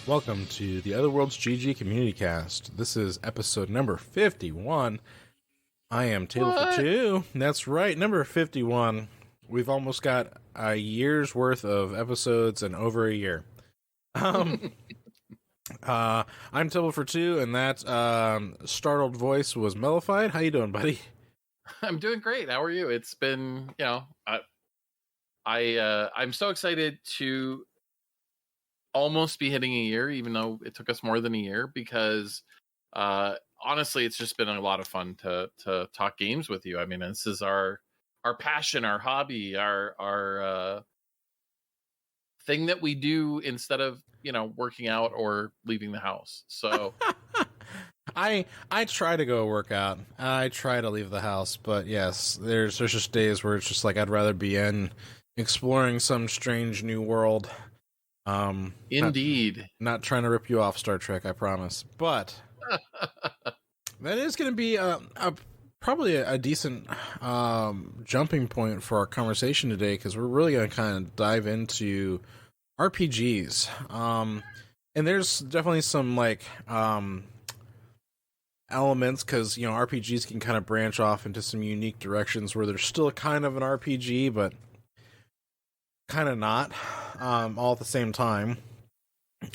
Welcome to the OtherWorldsGG Community Cast. This is episode number 51. I am Table for Two. That's right, number 51. We've almost got a year's worth of episodes and over a year. I'm Table for Two, and that startled voice was Mellified. How you doing, buddy? I'm doing great. How are you? It's been, I'm so excited to almost be hitting a year, even though it took us more than a year, because honestly, it's just been a lot of fun to talk games with you. I mean, this is our passion, our hobby, our thing that we do instead of, working out or leaving the house. So I try to go work out. I try to leave the house, but yes, there's just days where it's just like I'd rather be in exploring some strange new world. Indeed. Not trying to rip you off, Star Trek, I promise. But that is going to be probably a decent jumping point for our conversation today, because we're really going to kind of dive into RPGs. And there's definitely some elements, because RPGs can kind of branch off into some unique directions where they're still kind of an RPG, but kind of not, all at the same time.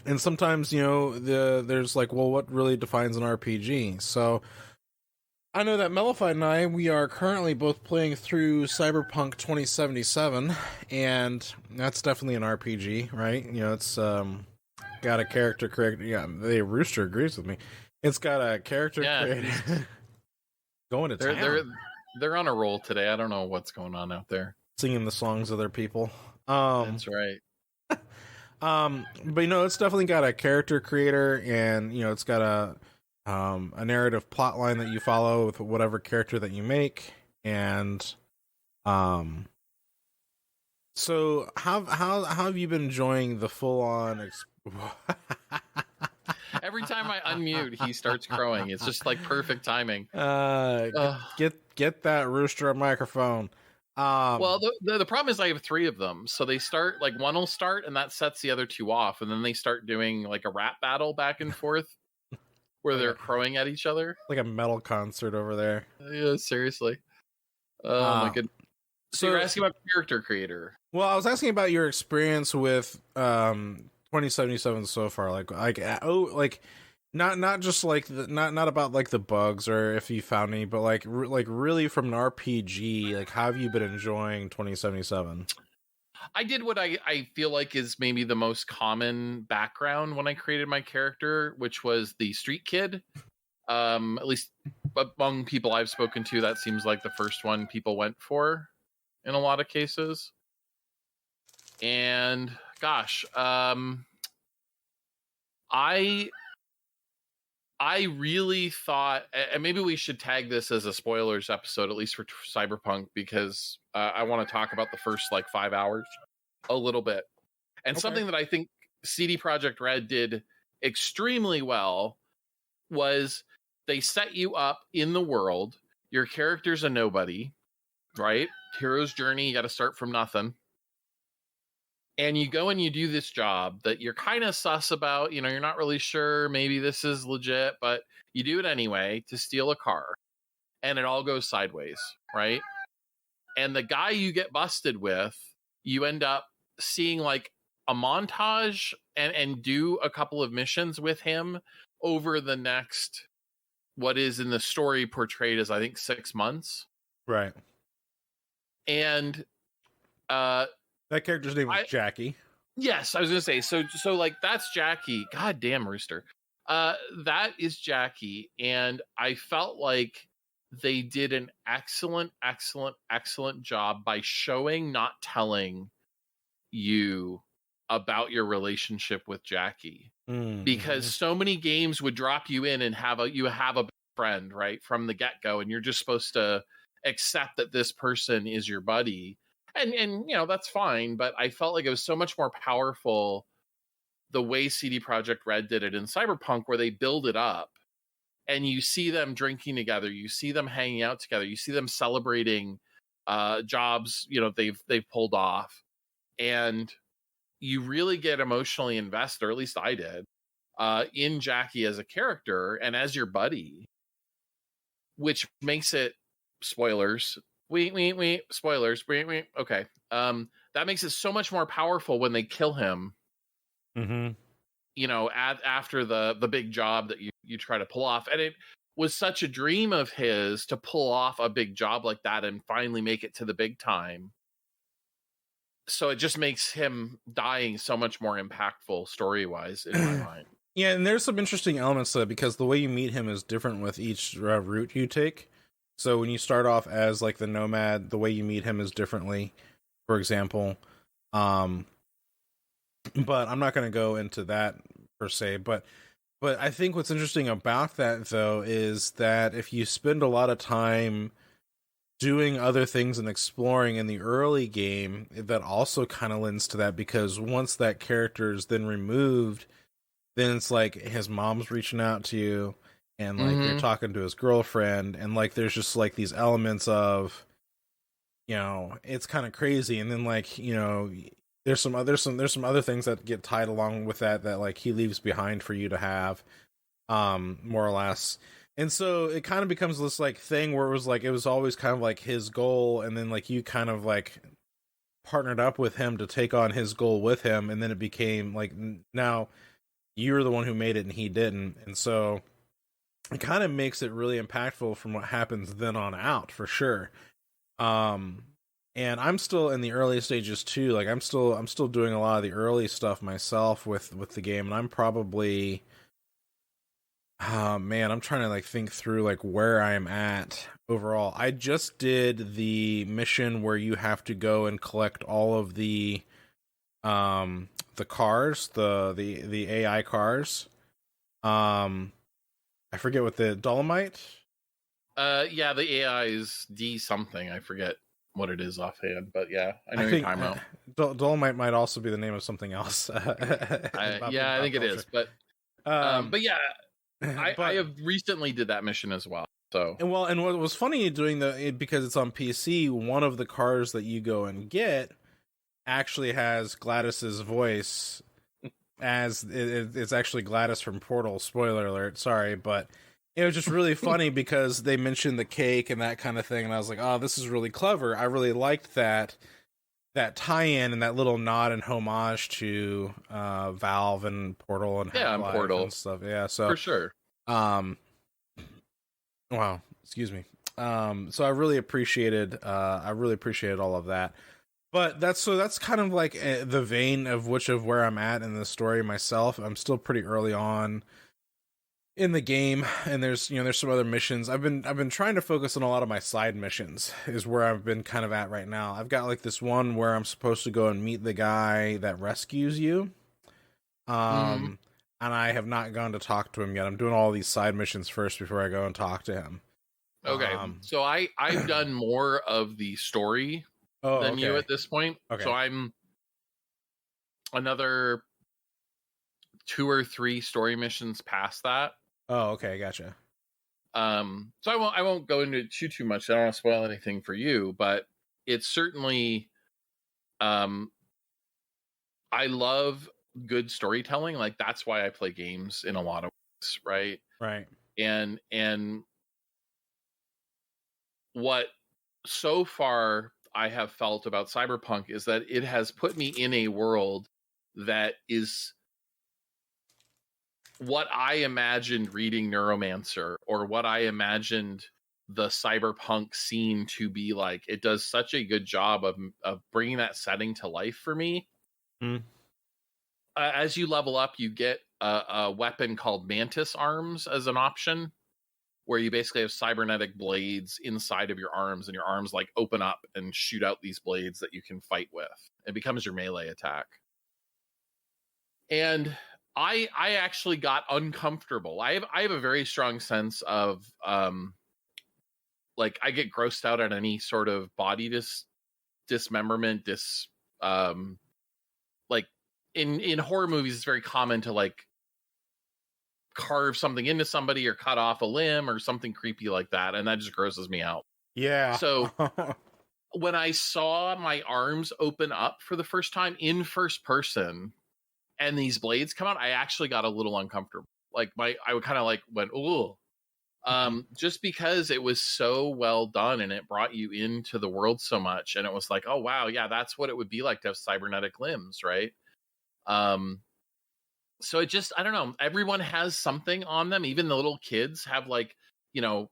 And sometimes, there's what really defines an RPG? So I know that Mellified and I, we are currently both playing through Cyberpunk 2077, and that's definitely an RPG, right? It's got a character creator. Yeah, Rooster agrees with me. It's got a character creator going to town. They're on a roll today. I don't know what's going on out there. Singing the songs of their people. That's right. But it's definitely got a character creator, and it's got a narrative plot line that you follow with whatever character that you make. And so how have you been enjoying the full on Every time I unmute, he starts crowing. It's just like perfect timing. Get that rooster a microphone. Well, the problem is I have three of them, so they start one will start, and that sets the other two off, and then they start doing a rap battle back and forth, where they're crowing at each other, like a metal concert over there. Yeah, seriously. Oh my goodness. So you're asking about character creator? Well, I was asking about your experience with 2077 so far, not just not about the bugs or if you found any, but really from an RPG, how have you been enjoying 2077? I did what I feel like is maybe the most common background when I created my character, which was the street kid. At least among people I've spoken to, that seems like the first one people went for in a lot of cases. And gosh, I really thought, and maybe we should tag this as a spoilers episode, at least for Cyberpunk, because I want to talk about the first 5 hours a little bit. And something that I think CD Projekt Red did extremely well was they set you up in the world. Your character's a nobody, right? Hero's journey, you got to start from nothing. And you go and you do this job that you're kind of sus about, you're not really sure, maybe this is legit, but you do it anyway to steal a car, and it all goes sideways, right? And the guy you get busted with, you end up seeing a montage and do a couple of missions with him over the next, what is in the story portrayed as, I think, 6 months. Right. And, that character's name is Jackie. Yes, I was going to say, so that's Jackie. God damn, Rooster. That is Jackie. And I felt like they did an excellent job by showing, not telling you about your relationship with Jackie. Mm-hmm. Because so many games would drop you in and you have a friend, right, from the get-go, and you're just supposed to accept that this person is your buddy. And that's fine, but I felt like it was so much more powerful the way CD Projekt Red did it in Cyberpunk, where they build it up and you see them drinking together, you see them hanging out together, you see them celebrating jobs they've pulled off, and you really get emotionally invested, or at least I did. in Jackie as a character and as your buddy, which makes it spoilers. Spoilers. Okay. That makes it so much more powerful when they kill him. Mm-hmm. You know, after the big job that you try to pull off, and it was such a dream of his to pull off a big job like that and finally make it to the big time. So it just makes him dying so much more impactful story-wise in my mind. Yeah, and there's some interesting elements to it because the way you meet him is different with each route you take. So when you start off as like the nomad, the way you meet him is differently, for example. But I'm not going to go into that per se. But I think what's interesting about that, though, is that if you spend a lot of time doing other things and exploring in the early game, that also kind of lends to that, because once that character is then removed, then it's like his mom's reaching out to you, and like you're talking to his girlfriend, and like there's just like these elements of, you know, it's kind of crazy. And then like, you know, there's some other things that get tied along with that like he leaves behind for you to have, more or less. And so it kind of becomes this like thing where it was always kind of like his goal, and then like you kind of like partnered up with him to take on his goal with him, and then it became like now you're the one who made it and he didn't. And so it kind of makes it really impactful from what happens then on out, for sure. And I'm still in the early stages too. Like I'm still doing a lot of the early stuff myself with the game, and I'm probably, man, I'm trying to like think through like where I'm at overall. I just did the mission where you have to go and collect all of the cars, the AI cars. I forget what the Dolomite. Yeah, the AI is D something. I forget what it is offhand, but yeah, I know you're talking about. Dolomite might also be the name of something else. I think it is, but yeah, I have recently did that mission as well. So and what was funny doing because it's on PC, one of the cars that you go and get actually has Gladys's voice, as it's actually Gladys from Portal. Spoiler alert, sorry, but it was just really funny because they mentioned the cake and that kind of thing, and I was like, oh, this is really clever. I really liked that tie-in and that little nod and homage to Valve and Portal and Half-Life Portal and stuff. Yeah, so for sure. Wow, excuse me. So I really appreciated all of that. But that's kind of like the vein of where I'm at in the story myself. I'm still pretty early on in the game, and there's some other missions. I've been trying to focus on a lot of my side missions, is where I've been kind of at right now. I've got like this one where I'm supposed to go and meet the guy that rescues you. And I have not gone to talk to him yet. I'm doing all these side missions first before I go and talk to him. Okay. So I've done more of the story than you at this point. Okay. So I'm another 2 or 3 story missions past that. Oh, okay, gotcha. So I won't go into it too much. I don't want to spoil anything for you, but it's certainly, I love good storytelling. Like that's why I play games in a lot of ways, right? Right. And what so far I have felt about Cyberpunk is that it has put me in a world that is what I imagined reading Neuromancer, or what I imagined the Cyberpunk scene to be like. It does such a good job of bringing that setting to life for me. As you level up, you get a weapon called Mantis Arms as an option, where you basically have cybernetic blades inside of your arms, and your arms like open up and shoot out these blades that you can fight with. It becomes your melee attack. And I actually got uncomfortable. I have a very strong sense of like I get grossed out at any sort of body dismemberment, like in horror movies, it's very common to like carve something into somebody or cut off a limb or something creepy like that, and that just grosses me out. Yeah. So when I saw my arms open up for the first time in first person, and these blades come out, I actually got a little uncomfortable. Like I would kind of like went, ooh. Just because it was so well done and it brought you into the world so much, and it was like, oh wow, yeah, that's what it would be like to have cybernetic limbs, right? So it just, I don't know, everyone has something on them. Even the little kids have like, you know,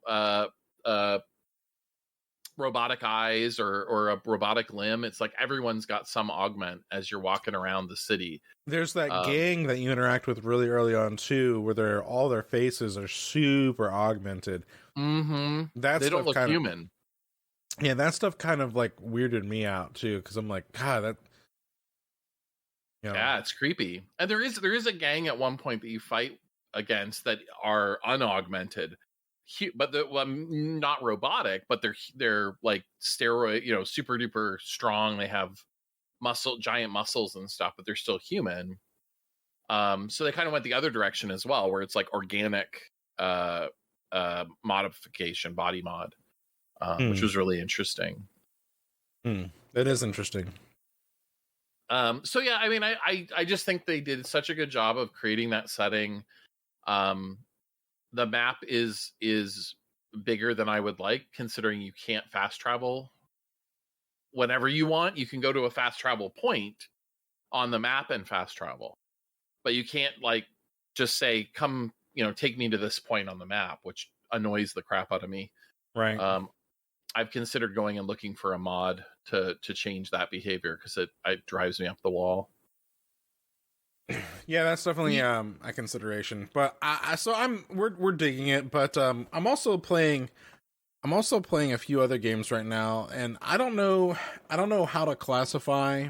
robotic eyes or a robotic limb. It's like everyone's got some augment as you're walking around the city. There's that gang that you interact with really early on too, where all their faces are super augmented. Mm-hmm. They don't look human. Yeah, that stuff kind of like weirded me out too, because I'm like, God, that. You know. Yeah, it's creepy. And there is a gang at one point that you fight against that are unaugmented, but not robotic, but they're like steroid, you know, super duper strong. They have giant muscles and stuff, but they're still human. So they kind of went the other direction as well, where it's like organic modification, body mod, which was really interesting. It is interesting. So yeah, I mean, I just think they did such a good job of creating that setting. The map is bigger than I would like, considering you can't fast travel whenever you want. You can go to a fast travel point on the map and fast travel, but you can't like just say, come, you know, take me to this point on the map, which annoys the crap out of me. Right. I've considered going and looking for a mod to change that behavior, because it drives me up the wall. Yeah, that's definitely a consideration. But we're digging it. But I'm also playing a few other games right now, and I don't know how to classify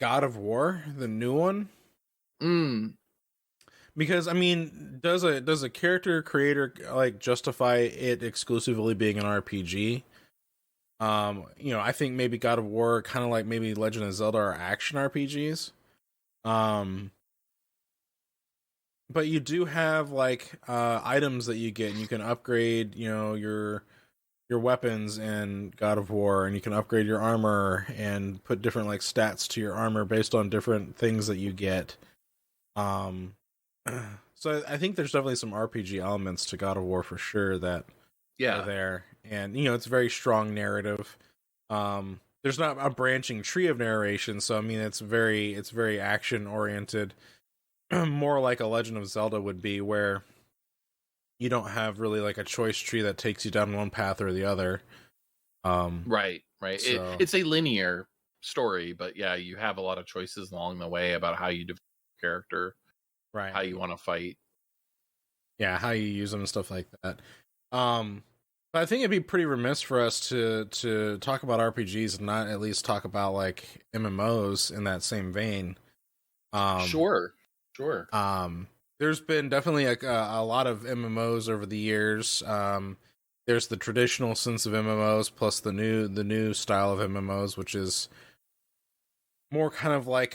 God of War, the new one. Because I mean, does a character creator like justify it exclusively being an RPG? You know, I think maybe God of War, kind of like maybe Legend of Zelda, are action RPGs. But you do have like items that you get, and you can upgrade, you know, your weapons in God of War, and you can upgrade your armor and put different like stats to your armor based on different things that you get. So I think there's definitely some RPG elements to God of War for sure that are there, and you know, it's very strong narrative. There's not a branching tree of narration, so I mean, it's very action oriented, more like a Legend of Zelda would be, where you don't have really like a choice tree that takes you down one path or the other. Right. So... It's a linear story, but yeah, you have a lot of choices along the way about how you develop your character. Right. How you want to fight. Yeah, how you use them and stuff like that. But I think it'd be pretty remiss for us to talk about RPGs and not at least talk about like MMOs in that same vein. Sure. There's been definitely a lot of MMOs over the years. There's the traditional sense of MMOs plus the new style of MMOs, which is more kind of like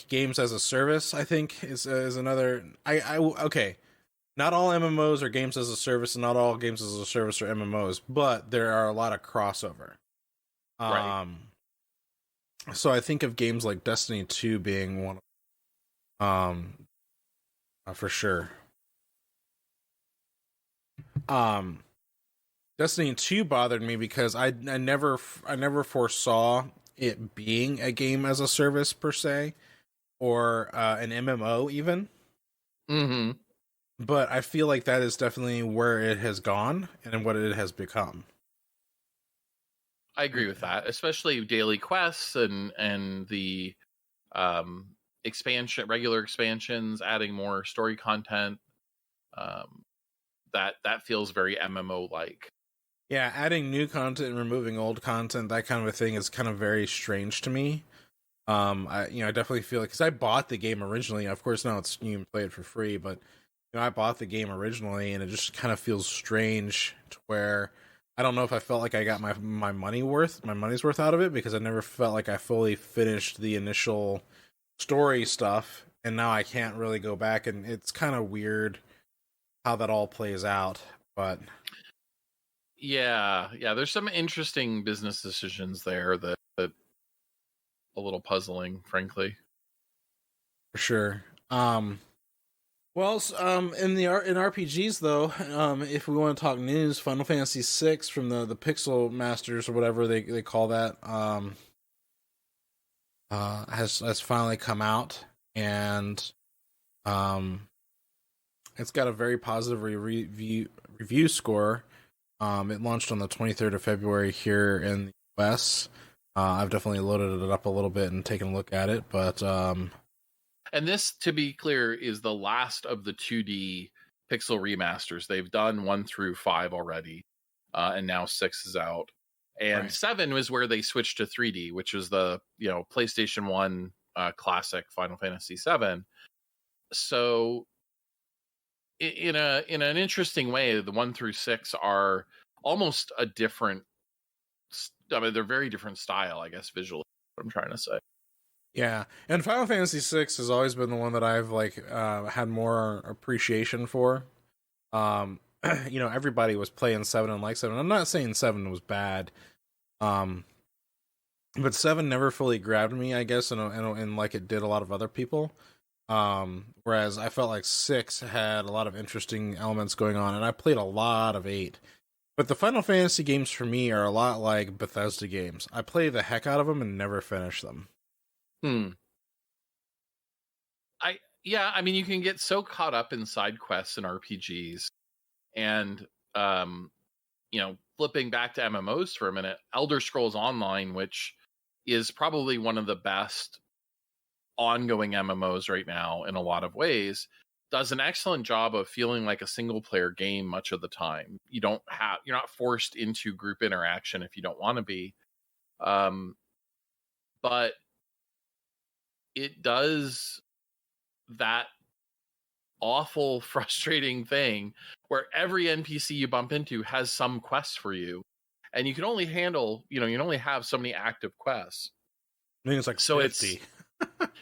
games as a service. I think is another. Okay, not all MMOs are games as a service, and not all games as a service are MMOs, but there are a lot of crossover. Right. So I think of games like Destiny 2 being one of for sure. Destiny 2 bothered me because I never foresaw it being a game as a service per se, or an MMO even. Mm-hmm. But I feel like that is definitely where it has gone and what it has become. I agree with that, especially daily quests and the regular expansions, adding more story content. That feels very MMO like. Yeah, adding new content and removing old content, that kind of a thing, is kind of very strange to me. I definitely feel like, because I bought the game originally. Of course, now you can play it for free, but I bought the game originally, and it just kind of feels strange to where I don't know if I felt like I got my money's worth out of it, because I never felt like I fully finished the initial story stuff, and now I can't really go back, and it's kind of weird how that all plays out, but. Yeah, there's some interesting business decisions there that puzzling, frankly. For sure. Well, in RPGs though, if we want to talk news, Final Fantasy VI from the Pixel Masters or whatever they call that, has finally come out, and it's got a very positive review score. It launched on the 23rd of February here in the US. I've definitely loaded it up a little bit and taken a look at it, but and this, to be clear, is the last of the 2D pixel remasters. They've done 1 through 5 already, and now 6 is out. And 7 was where they switched to 3D, which was the PlayStation 1 classic Final Fantasy 7. So, in an interesting way, the 1 through 6 are almost a different. I mean, they're very different style, I guess, visually. What I'm trying to say. Yeah, and Final Fantasy VI has always been the one that I've had more appreciation for. Everybody was playing 7 and liked 7. I'm not saying 7 was bad, but 7 never fully grabbed me, I guess, and like it did a lot of other people. Whereas I felt like 6 had a lot of interesting elements going on, and I played a lot of 8. But the Final Fantasy games for me are a lot like Bethesda games. I play the heck out of them and never finish them. I mean, you can get so caught up in side quests and RPGs, and flipping back to MMOs for a minute, Elder Scrolls Online, which is probably one of the best ongoing MMOs right now in a lot of ways, does an excellent job of feeling like a single player game much of the time. You're not forced into group interaction if you don't want to be, but it does that awful, frustrating thing where every NPC you bump into has some quest for you, and you can only handle, you can only have so many active quests. I think it's like 50.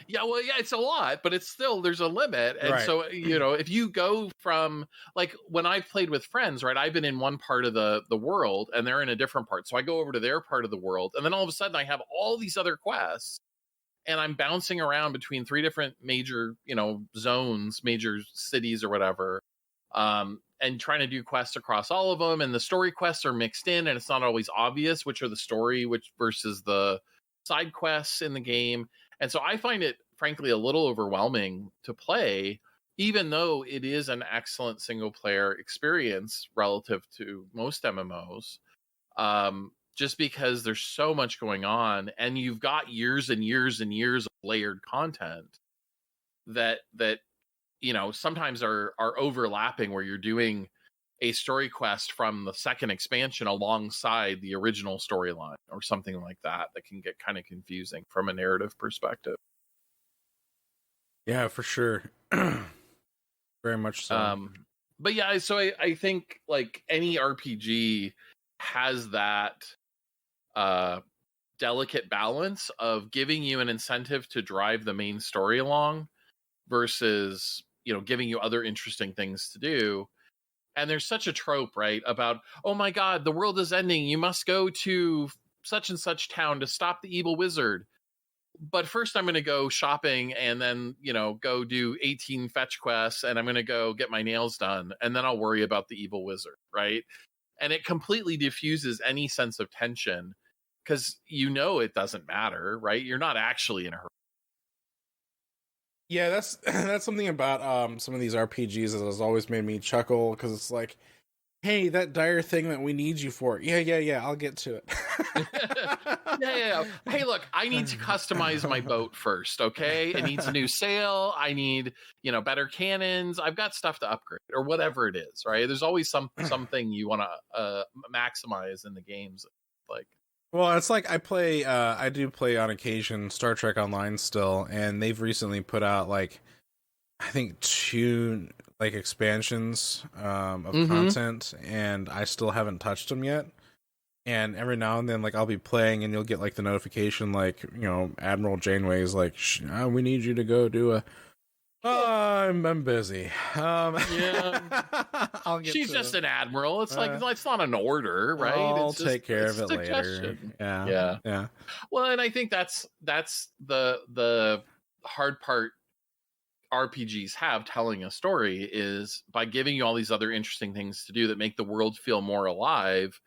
It's a lot, but it's still, there's a limit. And so, if you go from, like, when I've played with friends, right, I've been in one part of the world and they're in a different part. So I go over to their part of the world, and then all of a sudden I have all these other quests, and I'm bouncing around between 3 different major, zones, major cities or whatever, and trying to do quests across all of them. And the story quests are mixed in, and it's not always obvious which are the story, which versus the side quests in the game. And so I find it, frankly, a little overwhelming to play, even though it is an excellent single player experience relative to most MMOs. Just because there's so much going on, and you've got years and years and years of layered content that sometimes are overlapping, where you're doing a story quest from the second expansion alongside the original storyline or something like that can get kind of confusing from a narrative perspective. Yeah, for sure. Very much so. But yeah, so I think like any RPG has that delicate balance of giving you an incentive to drive the main story along versus, giving you other interesting things to do. And there's such a trope, right, about, oh my God, the world is ending. You must go to such and such town to stop the evil wizard. But first I'm going to go shopping, and then, go do 18 fetch quests, and I'm going to go get my nails done, and then I'll worry about the evil wizard, right? And it completely diffuses any sense of tension, because it doesn't matter, right? You're not actually in a hurry. Yeah, that's something about some of these RPGs that has always made me chuckle, because it's like, hey, that dire thing that we need you for. Yeah, I'll get to it. Yeah. Hey, look, I need to customize my boat first, okay? It needs a new sail. I need, better cannons. I've got stuff to upgrade, or whatever it is, right? There's always something you want to maximize in the games, like. Well, it's like I do play on occasion Star Trek Online still, and they've recently put out I think 2 expansions of content, and I still haven't touched them yet. And every now and then, I'll be playing, and you'll get the notification, Admiral Janeway is we need you to go do I'm busy. Yeah. I'll get She's to just an admiral. It's like it's not an order, right? I'll It's just take care it's of a it later. suggestion. Yeah. Well, and I think that's the hard part RPGs have telling a story is by giving you all these other interesting things to do that make the world feel more alive.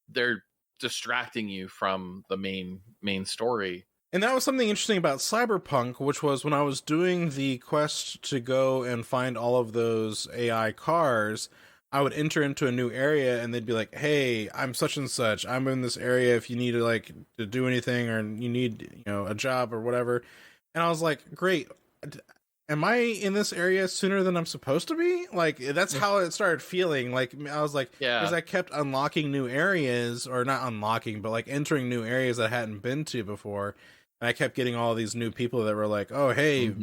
They're distracting you from the main story. And that was something interesting about Cyberpunk, which was when I was doing the quest to go and find all of those AI cars, I would enter into a new area and they'd be like, "Hey, I'm such and such. I'm in this area if you need to do anything or you need, a job or whatever." And I was like, "Great. Am I in this area sooner than I'm supposed to be?" Like, that's how it started feeling. Like, I was like, because I kept unlocking new areas, or not unlocking, but like entering new areas that I hadn't been to before. And I kept getting all these new people that were like, "Oh, hey,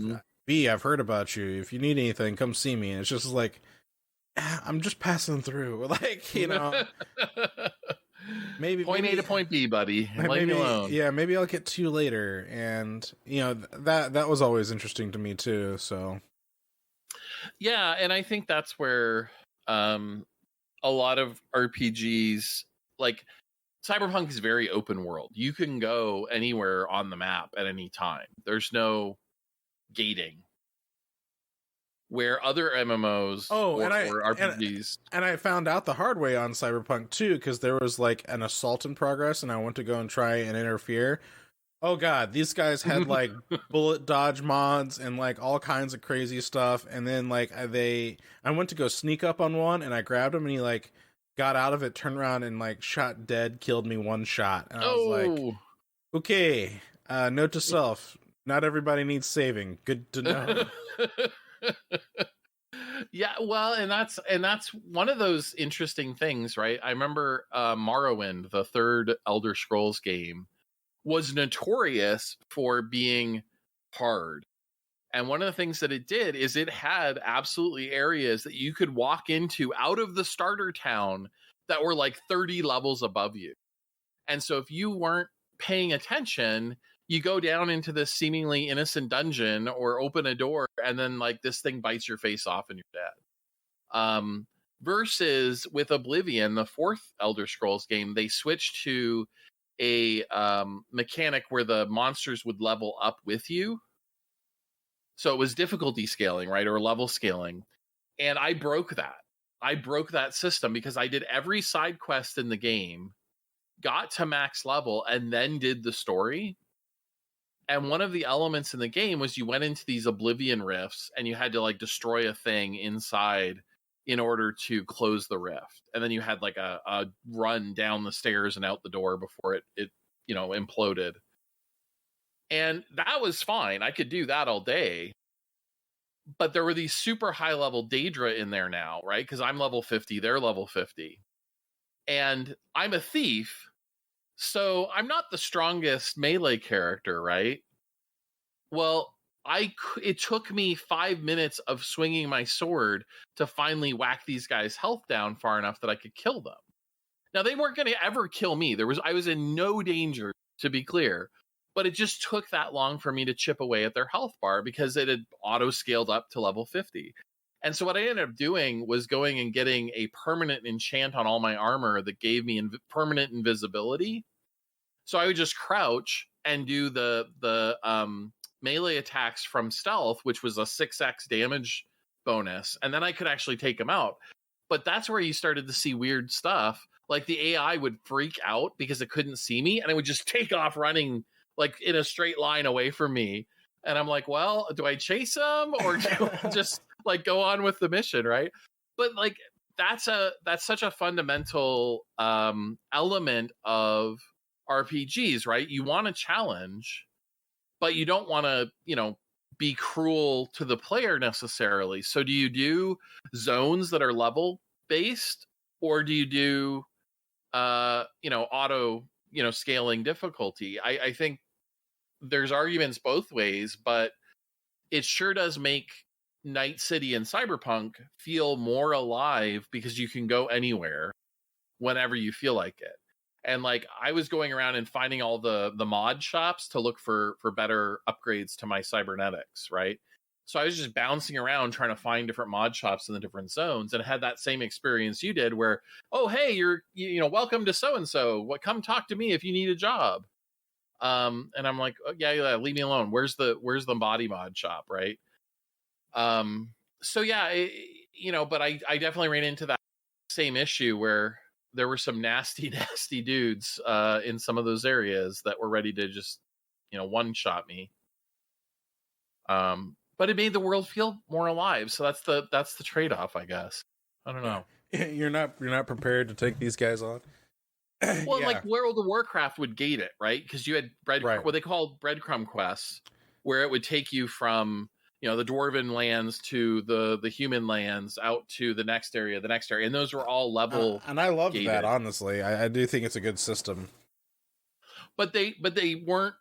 B, I've heard about you. If you need anything, come see me." And it's just like, I'm just passing through. Like, maybe point A to point B, buddy. Leave me alone. Yeah, maybe I'll get to you later. And that was always interesting to me too. So yeah, and I think that's where a lot of RPGs, like Cyberpunk, is very open world. You can go anywhere on the map at any time. There's no gating. Where other MMOs or RPGs. And I found out the hard way on Cyberpunk too, because there was like an assault in progress and I went to go and try and interfere. Oh god, these guys had like bullet dodge mods and like all kinds of crazy stuff. And then like I went to go sneak up on one and I grabbed him and he like got out of it, turned around and like shot dead, killed me one shot. And I was like, okay, note to self, not everybody needs saving. Good to know. Yeah, well, and that's one of those interesting things, right? I remember Morrowind, the third Elder Scrolls game, was notorious for being hard. And one of the things that it did is it had absolutely areas that you could walk into out of the starter town that were like 30 levels above you. And so if you weren't paying attention, you go down into this seemingly innocent dungeon or open a door and then like this thing bites your face off and you're dead. Versus with Oblivion, the fourth Elder Scrolls game, they switched to a mechanic where the monsters would level up with you. So it was difficulty scaling, right? Or level scaling. And I broke that. I broke that system because I did every side quest in the game, got to max level, and then did the story. And one of the elements in the game was you went into these Oblivion rifts and you had to like destroy a thing inside in order to close the rift. And then you had like a run down the stairs and out the door before it imploded. And that was fine. I could do that all day. But there were these super high level Daedra in there now, right? Because I'm level 50, they're level 50. And I'm a thief. So I'm not the strongest melee character, right? Well, it took me 5 minutes of swinging my sword to finally whack these guys' health down far enough that I could kill them. Now, they weren't going to ever kill me. I was in no danger, to be clear. But it just took that long for me to chip away at their health bar because it had auto-scaled up to level 50. And so what I ended up doing was going and getting a permanent enchant on all my armor that gave me permanent invisibility. So I would just crouch and do the melee attacks from stealth, which was a 6x damage bonus. And then I could actually take them out. But that's where you started to see weird stuff. Like the AI would freak out because it couldn't see me and it would just take off running like in a straight line away from me. And I'm like, well, do I chase him or do I just like go on with the mission, right? But like that's such a fundamental element of RPGs, right? You want a challenge, but you don't want to, be cruel to the player necessarily. So do you do zones that are level based, or do you do auto scaling difficulty? I think there's arguments both ways, but it sure does make Night City and Cyberpunk feel more alive because you can go anywhere whenever you feel like it. And like I was going around and finding all the mod shops to look for better upgrades to my cybernetics, right? So I was just bouncing around trying to find different mod shops in the different zones, and had that same experience you did where, oh, hey, you're, welcome to so-and-so. What, come talk to me if you need a job. And I'm like, oh, yeah, leave me alone. Where's the body mod shop? Right. So yeah, but I definitely ran into that same issue where there were some nasty, nasty dudes, in some of those areas that were ready to just, one shot me. But it made the world feel more alive. So that's the trade-off, I guess. I don't know. You're not prepared to take these guys on. Well, yeah. Like World of Warcraft would gate it, right? Because you had what they called breadcrumb quests, where it would take you from the dwarven lands to the human lands out to the next area, and those were all level. And I love that, honestly. I do think it's a good system. But they weren't.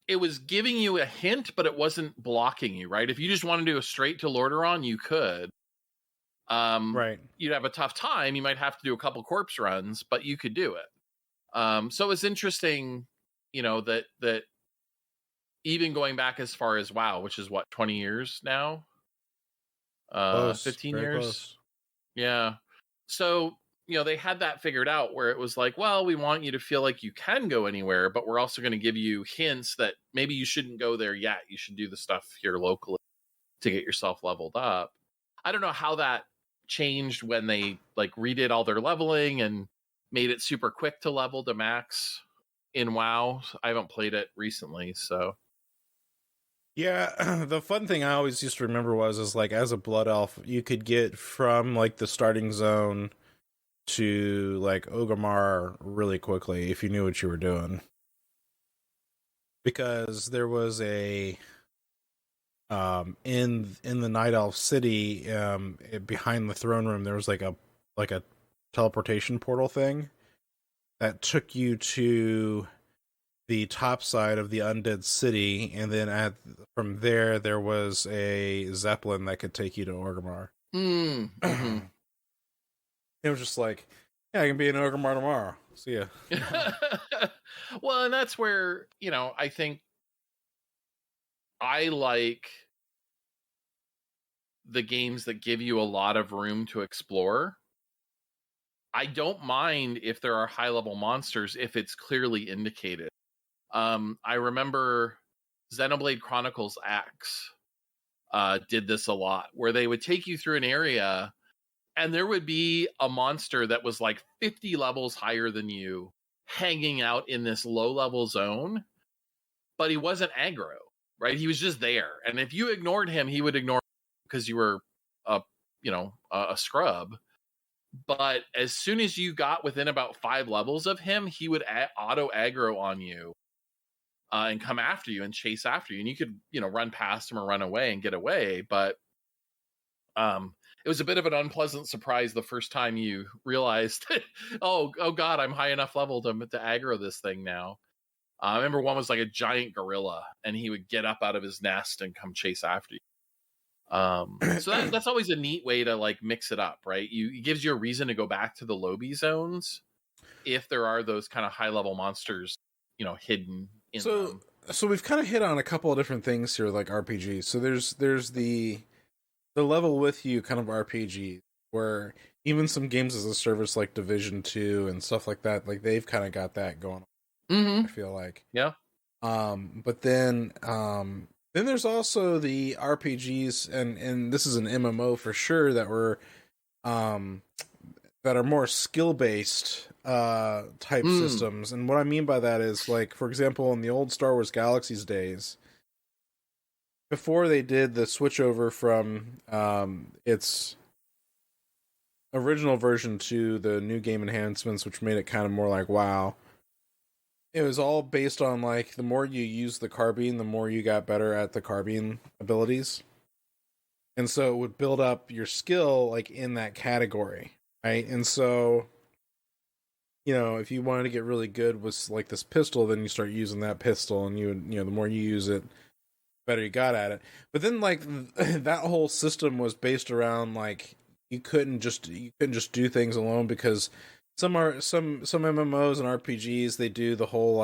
It was giving you a hint, but it wasn't blocking you, right? If you just wanted to go straight to Lordaeron, you could. Right. You'd have a tough time. You might have to do a couple corpse runs, but you could do it. So it was interesting, that even going back as far as WoW, which is what, 20 years now? 15 years? Close. Yeah. So, they had that figured out where it was like, well, we want you to feel like you can go anywhere, but we're also going to give you hints that maybe you shouldn't go there yet. You should do the stuff here locally to get yourself leveled up. I don't know how that changed when they redid all their leveling and made it super quick to level to max in WoW. I haven't played it recently, so. Yeah, the fun thing I always used to remember was as a blood elf, you could get from the starting zone to Orgrimmar really quickly if you knew what you were doing. Because there was a in the Night Elf city, behind the throne room, there was a teleportation portal thing that took you to the top side of the undead city, and then from there was a zeppelin that could take you to Orgrimmar. Mm-hmm. It was just like, yeah, I can be in Orgrimmar tomorrow. See ya. Well, and that's where, I think I like the games that give you a lot of room to explore. I don't mind if there are high-level monsters if it's clearly indicated. I remember Xenoblade Chronicles X did this a lot, where they would take you through an area and there would be a monster that was 50 levels higher than you hanging out in this low-level zone, but he wasn't aggro, right? He was just there. And if you ignored him, he would ignore you because you were a scrub. But as soon as you got within about 5 levels of him, he would auto aggro on you and come after you and chase after you. And you could, run past him or run away and get away. But it was a bit of an unpleasant surprise the first time you realized, oh God, I'm high enough level to aggro this thing now. I remember one was a giant gorilla, and he would get up out of his nest and come chase after you. So that's always a neat way to mix it up, right? It gives you a reason to go back to the lobby zones if there are those kind of high level monsters, hidden in them. So we've kind of hit on a couple of different things here, RPGs. So there's the level with you kind of RPG, where even some games as a service like Division 2 and stuff like that, they've kind of got that going on. Mm-hmm. I feel like. Yeah. But then there's also the RPGs, and this is an MMO for sure, that were that are more skill-based type systems. And what I mean by that is, for example, in the old Star Wars Galaxies days, before they did the switch over from its original version to the new game enhancements, which made it kind of more like WoW, it was all based on the more you use the carbine, the more you got better at the carbine abilities. And so it would build up your skill in that category, right? And so, if you wanted to get really good with this pistol, then you start using that pistol, and you would, the more you use it, better you got at it. But then that whole system was based around you couldn't just do things alone, because some MMOs and RPGs, they do the whole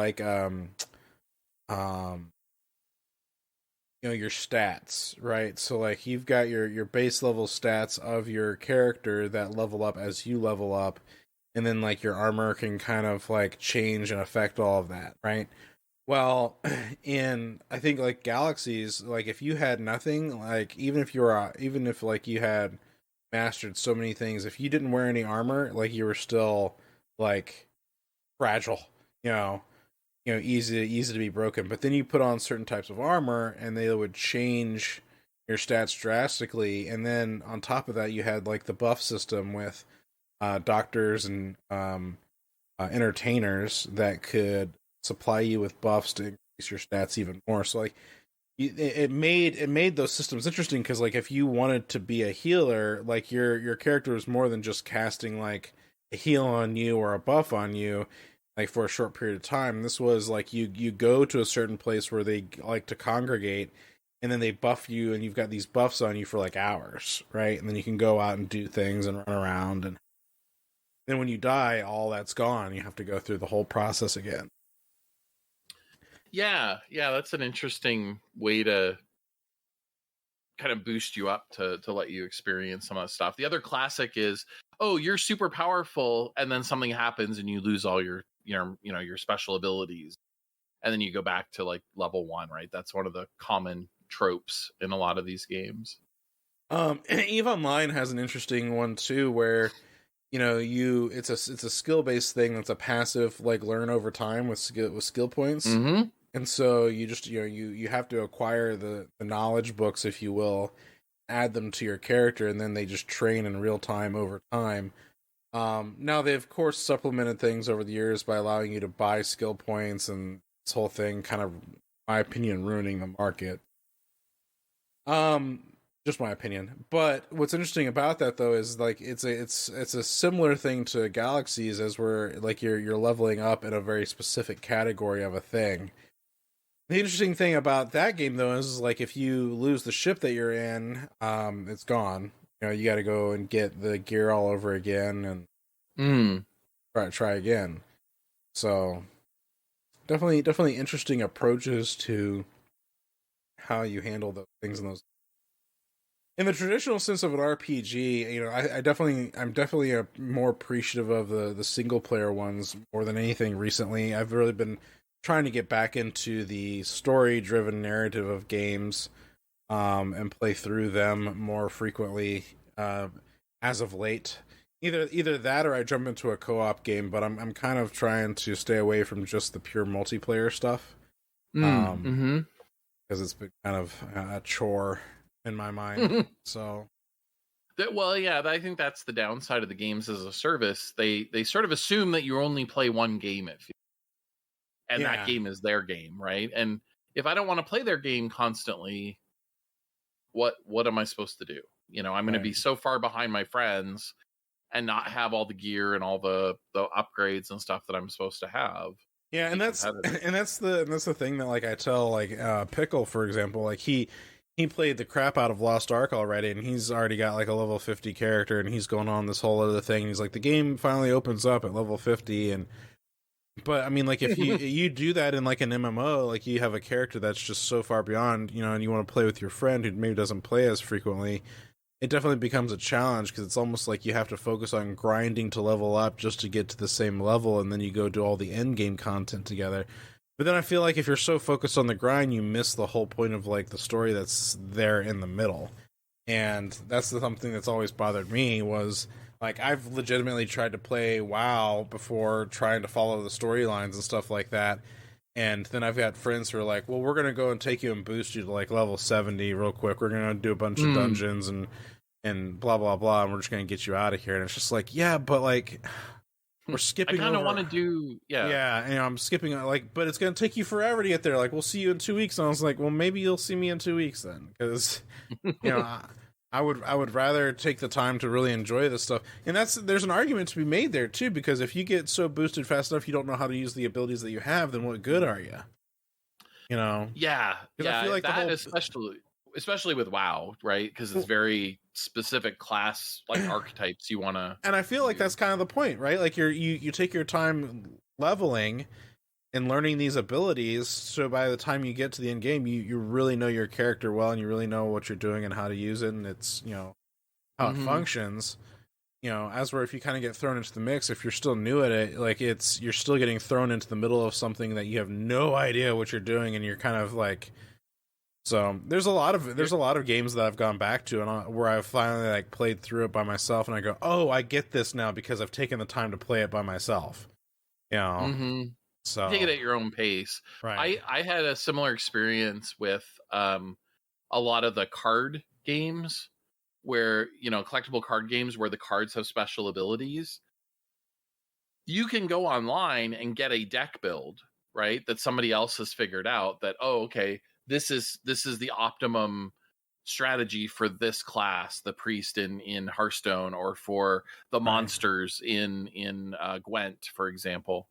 your stats, right? So like you've got your base level stats of your character that level up as you level up, and then like your armor can kind of like change and affect all of that, right? Well, in I think like Galaxies, like if you had nothing, like even if like you had mastered so many things, if you didn't wear any armor, like you were still like fragile, you know, easy to be broken. But then you put on certain types of armor, and they would change your stats drastically. And then on top of that, you had like the buff system with doctors and entertainers that could supply you with buffs to increase your stats even more. So like it made those systems interesting because like if you wanted to be a healer, like your character was more than just casting like a heal on you or a buff on you like for a short period of time. This was like you go to a certain place where they like to congregate, and then they buff you, and you've got these buffs on you for like hours, right? And then you can go out and do things and run around, and then when you die, all that's gone. You have to go through the whole process again. Yeah, that's an interesting way to kind of boost you up to let you experience some of that stuff. The other classic is, oh, you're super powerful, and then something happens and you lose all your your special abilities, and then you go back to like level 1, right? That's one of the common tropes in a lot of these games. EVE Online has an interesting one too, where it's a skill based thing that's a passive like learn over time with skill points. Mm-hmm. And so you just you have to acquire the knowledge books, if you will, add them to your character, and then they just train in real time over time. Now they of course supplemented things over the years by allowing you to buy skill points, and this whole thing kind of, in my opinion, ruining the market. Just my opinion. But what's interesting about that though is like it's a similar thing to Galaxies, as where like you're leveling up in a very specific category of a thing. The interesting thing about that game though is like if you lose the ship that you're in, it's gone. You got to go and get the gear all over again and try again. So definitely interesting approaches to how you handle those things in those. In the traditional sense of an RPG, I'm definitely more appreciative of the single player ones more than anything recently. I've really been trying to get back into the story driven narrative of games, and play through them more frequently as of late. Either that or I jump into a co-op game, but I'm kind of trying to stay away from just the pure multiplayer stuff. Because it's been kind of a chore in my mind. So well, yeah, I think that's the downside of the games as a service. They sort of assume that you only play one game and that game is their game, right? And if I don't want to play their game constantly, what am I supposed to do? I'm going to be so far behind my friends and not have all the gear and all the upgrades and stuff that I'm supposed to have. Yeah, and that's the thing that like I tell like Pickle, for example, like he played the crap out of Lost Ark already, and he's already got like a level 50 character, and he's going on this whole other thing. And he's like, the game finally opens up at level 50, but I mean, like if you do that in like an MMO, like you have a character that's just so far beyond, and you want to play with your friend who maybe doesn't play as frequently, it definitely becomes a challenge because it's almost like you have to focus on grinding to level up just to get to the same level, and then you go do all the end game content together. But then I feel like if you're so focused on the grind, you miss the whole point of like the story that's there in the middle. And that's something that's always bothered me was like I've legitimately tried to play WoW before trying to follow the storylines and stuff like that. And then I've got friends who are like, well, we're going to go and take you and boost you to like level 70 real quick. We're going to do a bunch of dungeons and blah, blah, blah. And we're just going to get you out of here. And it's just like, yeah, but like we're skipping. I kind of want to do, yeah. I'm skipping like, but it's going to take you forever to get there. Like, we'll see you in 2 weeks. And I was like, well, maybe you'll see me in 2 weeks then. Cause I would rather take the time to really enjoy this stuff. And there's an argument to be made there too, because if you get so boosted fast enough you don't know how to use the abilities that you have, then what good are you? Yeah. I feel like that especially with WoW, right? Because it's very specific class like archetypes you want to. And I feel like that's kind of the point, right? Like you take your time leveling, and learning these abilities. So by the time you get to the end game, you really know your character well, and you really know what you're doing and how to use it, and it's, how it functions. As where if you kind of get thrown into the mix, if you're still new at it, like you're still getting thrown into the middle of something that you have no idea what you're doing, and you're kind of like, so there's a lot of games that I've gone back to and where I've finally like played through it by myself, and I go, oh, I get this now because I've taken the time to play it by myself. So take it at your own pace. Right. I had a similar experience with a lot of the card games where, collectible card games where the cards have special abilities. You can go online and get a deck build, right? That somebody else has figured out that, oh, okay, this is the optimum strategy for this class, the priest in Hearthstone, or for the monsters in Gwent, for example.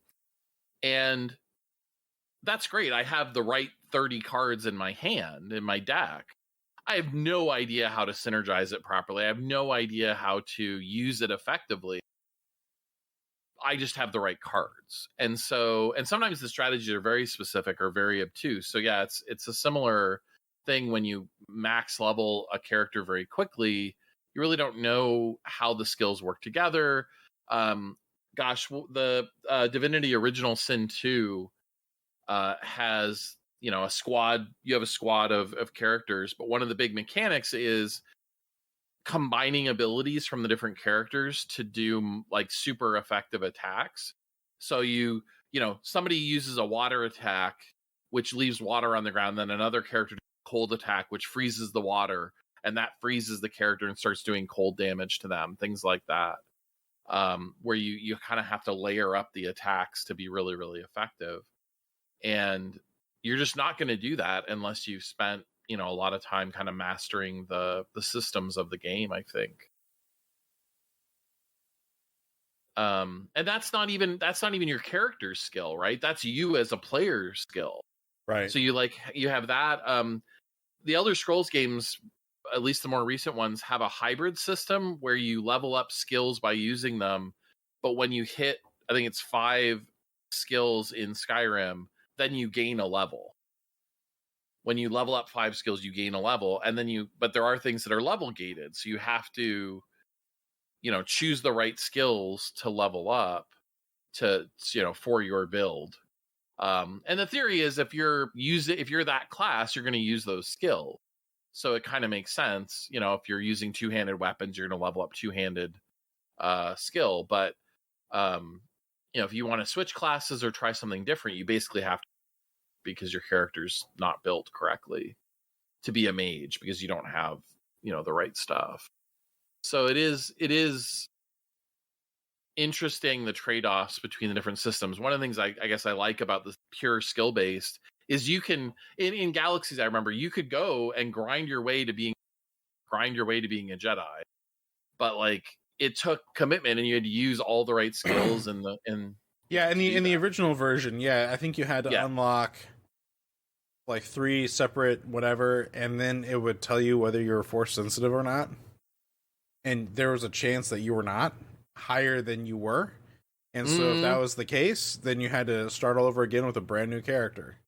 And that's great. I have the right 30 cards in my hand, in my deck. I have no idea how to synergize it properly. I have no idea how to use it effectively. I just have the right cards. And sometimes the strategies are very specific or very obtuse. So yeah, it's a similar thing when you max level a character very quickly. You really don't know how the skills work together. The Divinity Original Sin 2 has, a squad. You have a squad of characters, but one of the big mechanics is combining abilities from the different characters to do like super effective attacks. So somebody uses a water attack, which leaves water on the ground, then another character does a cold attack, which freezes the water, and that freezes the character and starts doing cold damage to them, things like that. Where you kind of have to layer up the attacks to be really, really effective. And you're just not going to do that unless you've spent, a lot of time kind of mastering the systems of the game, I think. And that's not even your character's skill, right? That's you as a player's skill. Right. So you have that. The Elder Scrolls games, at least the more recent ones, have a hybrid system where you level up skills by using them. But when you hit, I think it's 5 skills in Skyrim, then you gain a level. When you level up 5 skills, you gain a level, and then but there are things that are level gated. So you have to, choose the right skills to level up for your build. And the theory is if you're that class, you're going to use those skills. So it kind of makes sense. If you're using 2-handed weapons, you're going to level up 2-handed skill. But, if you want to switch classes or try something different, you basically have to, because your character's not built correctly to be a mage because you don't have, the right stuff. So it is interesting, the trade-offs between the different systems. One of the things I guess I like about the pure skill-based is you can, in Galaxies, I remember you could go and grind your way to being a Jedi, but like it took commitment and you had to use all the right skills in the original version. Yeah, I think you had to unlock like 3 separate whatever, and then it would tell you whether you were force sensitive or not. And there was a chance that you were not, higher than you were. And so if that was the case, then you had to start all over again with a brand new character.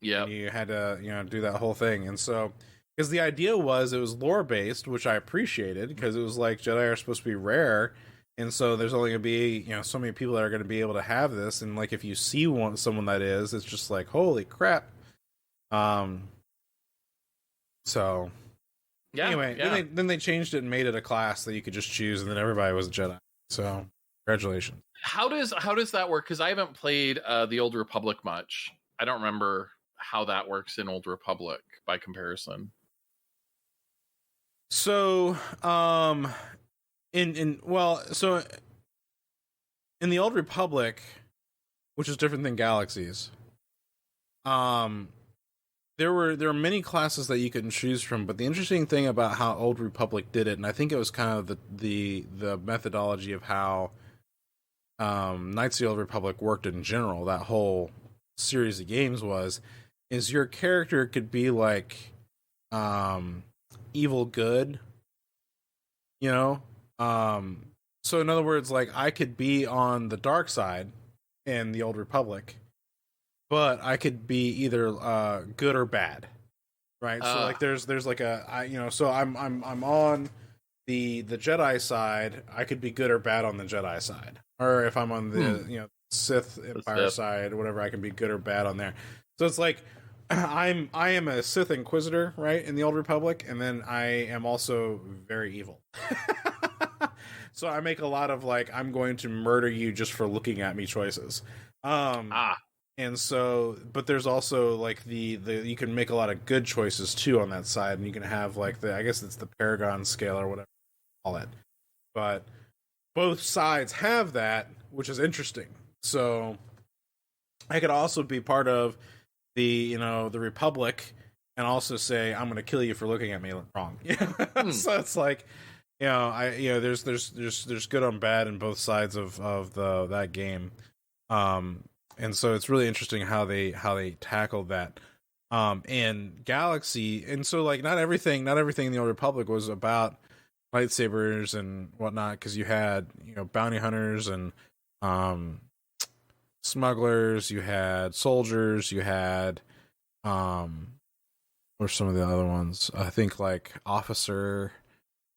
Yeah. You had to, do that whole thing. And so, because the idea was it was lore based, which I appreciated, because it was like Jedi are supposed to be rare. And so there's only going to be, so many people that are going to be able to have this. And like, if you see someone that is, it's just like, holy crap. So anyway, then they changed it and made it a class that you could just choose, and then everybody was a Jedi. So congratulations. How does that work? Because I haven't played the Old Republic much. I don't remember how that works in Old Republic by comparison. So, in the Old Republic, which is different than Galaxies, there were many classes that you could choose from, but the interesting thing about how Old Republic did it, and I think it was kind of the methodology of how Knights of the Old Republic worked in general, that whole series of games is your character could be like evil good, so in other words, like I could be on the dark side in the Old Republic, but I could be either good or bad, right? So like there's like so I'm on the Jedi side. I could be good or bad on the Jedi side, or if I'm on the Sith Empire side, whatever, I can be good or bad on there. So it's like I am a Sith Inquisitor, right, in the Old Republic, and then I am also very evil. So I make a lot of like, I'm going to murder you just for looking at me choices. And so, but there's also like the you can make a lot of good choices too on that side, and you can have like I guess it's the Paragon scale or whatever you call it. But both sides have that, which is interesting. So I could also be part of the the Republic and also say I'm going to kill you for looking at me wrong. So it's like, there's good and bad in both sides of that game, and so it's really interesting how they tackled that in Galaxy. And so like not everything in the Old Republic was about lightsabers and whatnot, because you had bounty hunters and smugglers, you had soldiers, you had or some of the other ones, I think, like officer,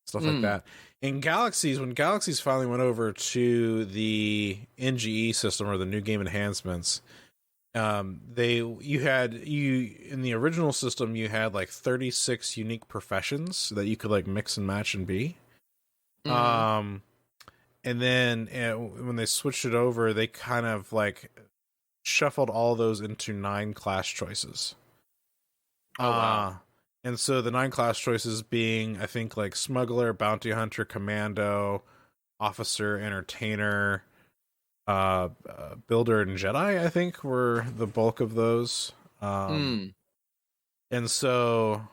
stuff like that. In Galaxies, when Galaxies finally went over to the NGE system, or the new game enhancements, in the original system you had like 36 unique professions that you could like mix and match and be. And then when they switched it over, they kind of like shuffled all those into 9 class choices. Oh, wow. And so the 9 class choices being, I think, like smuggler, bounty hunter, commando, officer, entertainer, builder, and Jedi, I think, were the bulk of those. And so,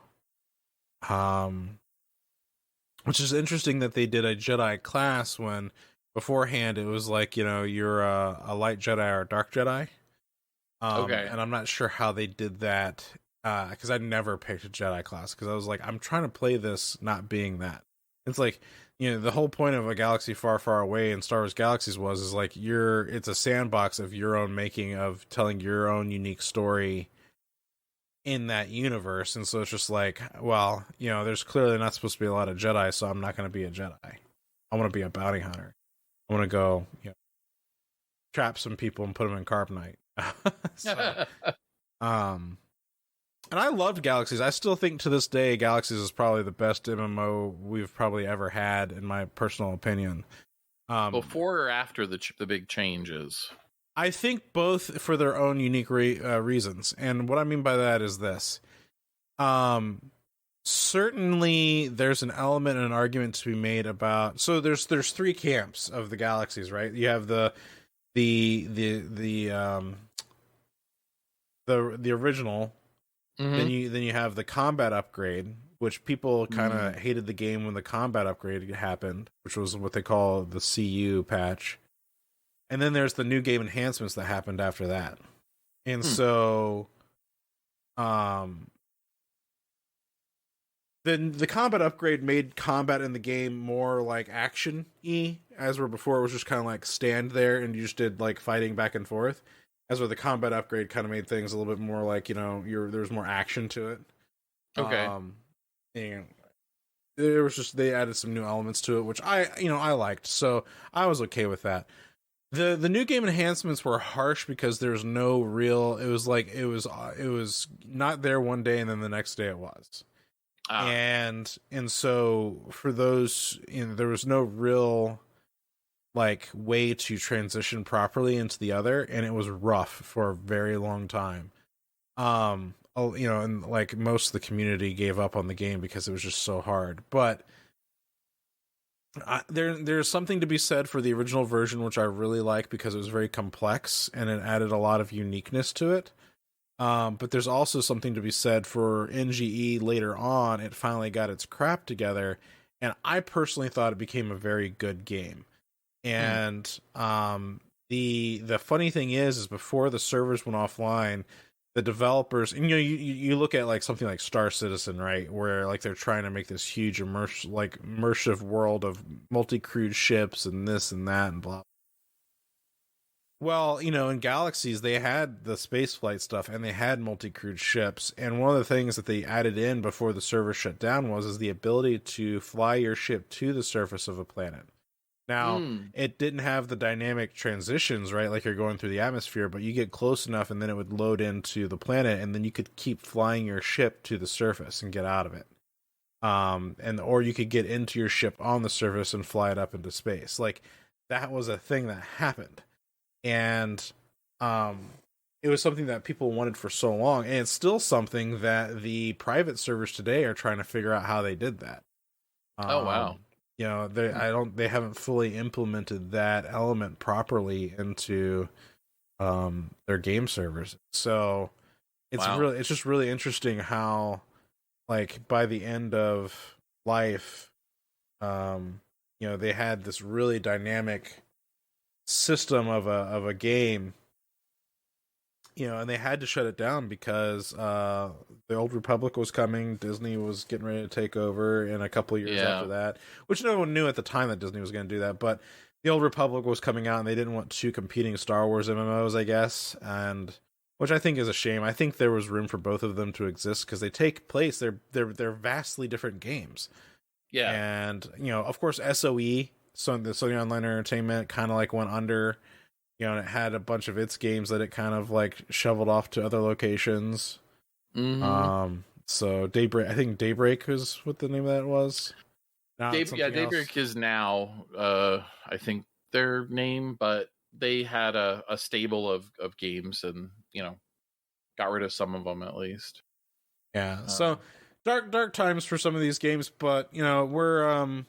which is interesting that they did a Jedi class when beforehand it was like, you're a light Jedi or a dark Jedi. Okay. And I'm not sure how they did that, because I never picked a Jedi class, because I was like, I'm trying to play this not being that. It's like, the whole point of A Galaxy Far, Far Away and Star Wars Galaxies is like it's a sandbox of your own making, of telling your own unique story in that universe. And so it's just like, well, there's clearly not supposed to be a lot of Jedi, so I'm not going to be a Jedi. I want to be a bounty hunter. I want to go, trap some people and put them in carbonite. So, and I loved Galaxies. I still think to this day Galaxies is probably the best MMO we've probably ever had, in my personal opinion. Before or after the big changes? I think both, for their own unique reasons. And what I mean by that is this. Certainly there's an element and an argument to be made about, so there's 3 camps of the Galaxies, right? You have the original. Then you have the combat upgrade, which people kind of hated the game when the combat upgrade happened, which was what they call the CU patch. And then there's the new game enhancements that happened after that. And so then the combat upgrade made combat in the game more like action-y, as where before it was just kind of like stand there and you just did like fighting back and forth. As where the combat upgrade kind of made things a little bit more like, there's more action to it. Okay. And there was they added some new elements to it, which I liked. So I was okay with that. The new game enhancements were harsh because there's no real, it was not there one day and then the next day it was. And so for those, there was no real like way to transition properly into the other, and it was rough for a very long time. And like most of the community gave up on the game because it was just so hard. But there's something to be said for the original version, which I really like because it was very complex and it added a lot of uniqueness to it. But there's also something to be said for NGE later on. It finally got its crap together, and I personally thought it became a very good game. And the funny thing is before the servers went offline, the developers, and you look at like something like Star Citizen, right, where like they're trying to make this huge immersive world of multi-crewed ships and this and that and blah. Well, in Galaxies, they had the spaceflight stuff and they had multi-crewed ships. And one of the things that they added in before the server shut down is the ability to fly your ship to the surface of a planet. Now, it didn't have the dynamic transitions, right? Like you're going through the atmosphere, but you get close enough and then it would load into the planet and then you could keep flying your ship to the surface and get out of it. Or you could get into your ship on the surface and fly it up into space. Like that was a thing that happened. And it was something that people wanted for so long, and it's still something that the private servers today are trying to figure out how they did that. Oh wow. They haven't fully implemented that element properly into their game servers. So it's just really interesting how, like, by the end of life, they had this really dynamic system of a game, and they had to shut it down because the Old Republic was coming. Disney was getting ready to take over in a couple of years after that, which no one knew at the time that Disney was going to do that. But the Old Republic was coming out, and they didn't want two competing Star Wars MMOs, I guess, and which I think is a shame. I think there was room for both of them to exist because they take place. They're vastly different games. Yeah, and of course, SOE. So the Sony Online Entertainment kind of like went under, and it had a bunch of its games that it kind of like shoveled off to other locations. So Daybreak, I think Daybreak was what the name of that was. Daybreak is now, I think their name, but they had a stable of games and, got rid of some of them at least. Yeah. So dark times for some of these games, but we're,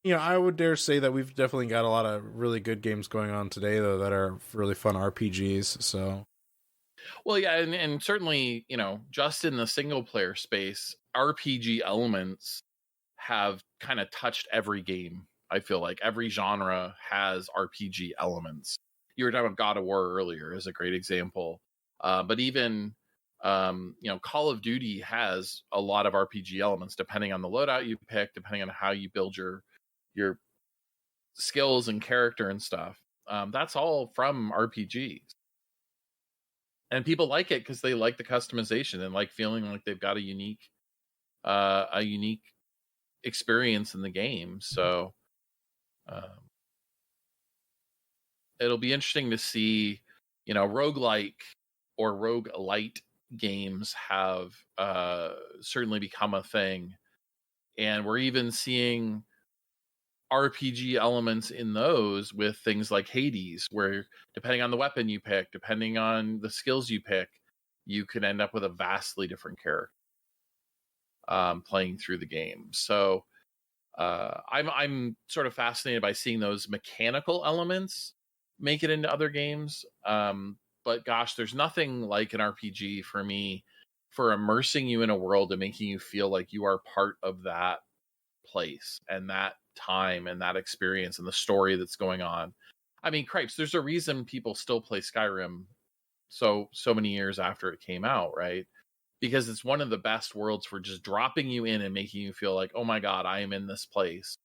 I would dare say that we've definitely got a lot of really good games going on today, though, that are really fun RPGs. So, well, yeah, and certainly, just in the single player space, RPG elements have kind of touched every game. I feel like every genre has RPG elements. You were talking about God of War earlier as a great example, but even Call of Duty has a lot of RPG elements, depending on the loadout you pick, depending on how you build your skills and character and stuff. That's all from RPGs, and people like it because they like the customization and like feeling like they've got a unique experience in the game. So it'll be interesting to see, roguelike or roguelite games have certainly become a thing, and we're even seeing RPG elements in those with things like Hades, where depending on the weapon you pick, depending on the skills you pick, you can end up with a vastly different character playing through the game. So I'm sort of fascinated by seeing those mechanical elements make it into other games. But gosh, there's nothing like an RPG for me for immersing you in a world and making you feel like you are part of that place and that time and that experience and the story that's going on. I mean, cripes, there's a reason people still play Skyrim so many years after it came out, right? Because it's one of the best worlds for just dropping you in and making you feel like, oh my God, I am in this place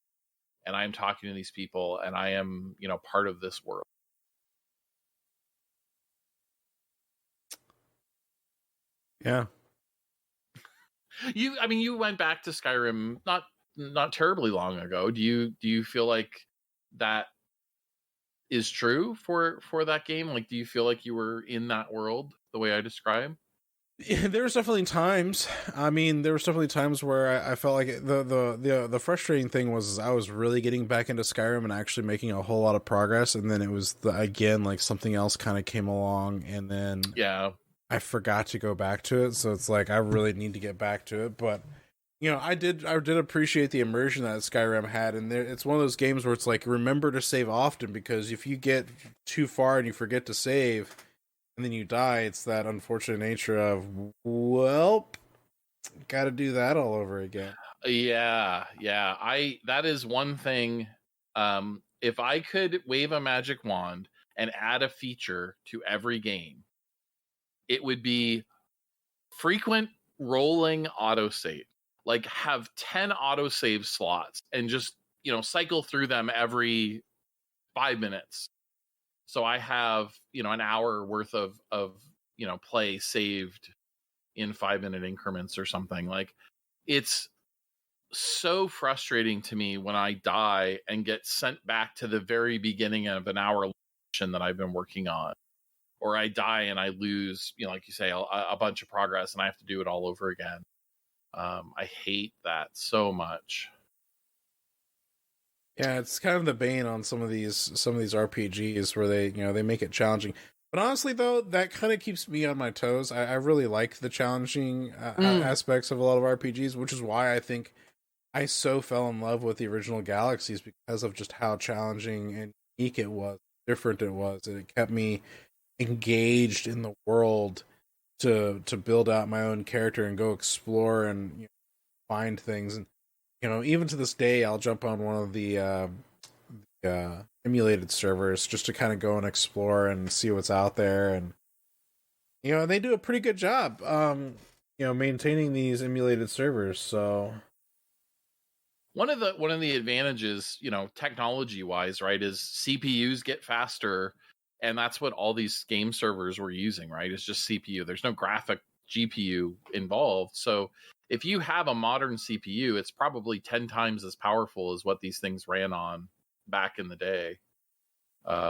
and I'm talking to these people and I am, part of this world. Yeah. You went back to Skyrim not terribly long ago. Do you feel like that is true for that game? Like, do you feel like you were in that world the way I described? Yeah, there was definitely times. I mean, there was definitely times where I felt like the frustrating thing was I was really getting back into Skyrim and actually making a whole lot of progress, and then it was again like something else kind of came along, and then I forgot to go back to it. So it's like I really need to get back to it, but. I did appreciate the immersion that Skyrim had, and it's one of those games where it's like, remember to save often, because if you get too far and you forget to save, and then you die, it's that unfortunate nature of, well, got to do that all over again. Yeah. That is one thing. If I could wave a magic wand and add a feature to every game, it would be frequent rolling autosave. Like, have 10 autosave slots and just, cycle through them every 5 minutes So I have, an hour worth of play saved in 5-minute increments or something. Like, it's so frustrating to me when I die and get sent back to the very beginning of an hour mission that I've been working on, or I die and I lose, like you say, a bunch of progress and I have to do it all over again. I hate that so much. Yeah, it's kind of the bane on some of these RPGs where they make it challenging. But honestly, though, that kind of keeps me on my toes. I really like the challenging aspects of a lot of RPGs, which is why I think I so fell in love with the original Galaxies, because of just how challenging and unique it was, different it was, and it kept me engaged in the world to build out my own character and go explore and find things. And even to this day, I'll jump on one of the emulated servers just to kind of go and explore and see what's out there. And they do a pretty good job maintaining these emulated servers. So one of the advantages, technology wise, right, is CPUs get faster, and that's what all these game servers were using, right? It's just CPU. There's no graphic GPU involved. So if you have a modern CPU, it's probably 10 times as powerful as what these things ran on back in the day,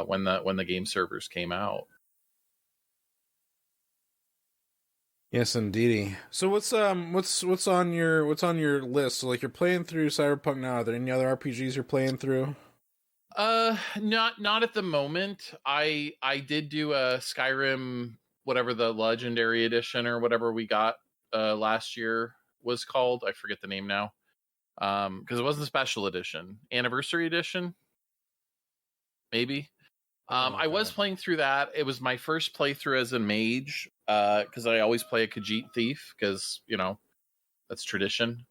when the game servers came out. Yes, indeedy. So what's on your list? So, like, you're playing through Cyberpunk now. Are there any other RPGs you're playing through? Not at the moment. I did do a Skyrim, whatever the Legendary Edition or whatever we got last year was called. I forget the name now. Because it wasn't a special edition, Anniversary Edition, maybe. I was playing through that. It was my first playthrough as a mage, because I always play a Khajiit thief, because that's tradition.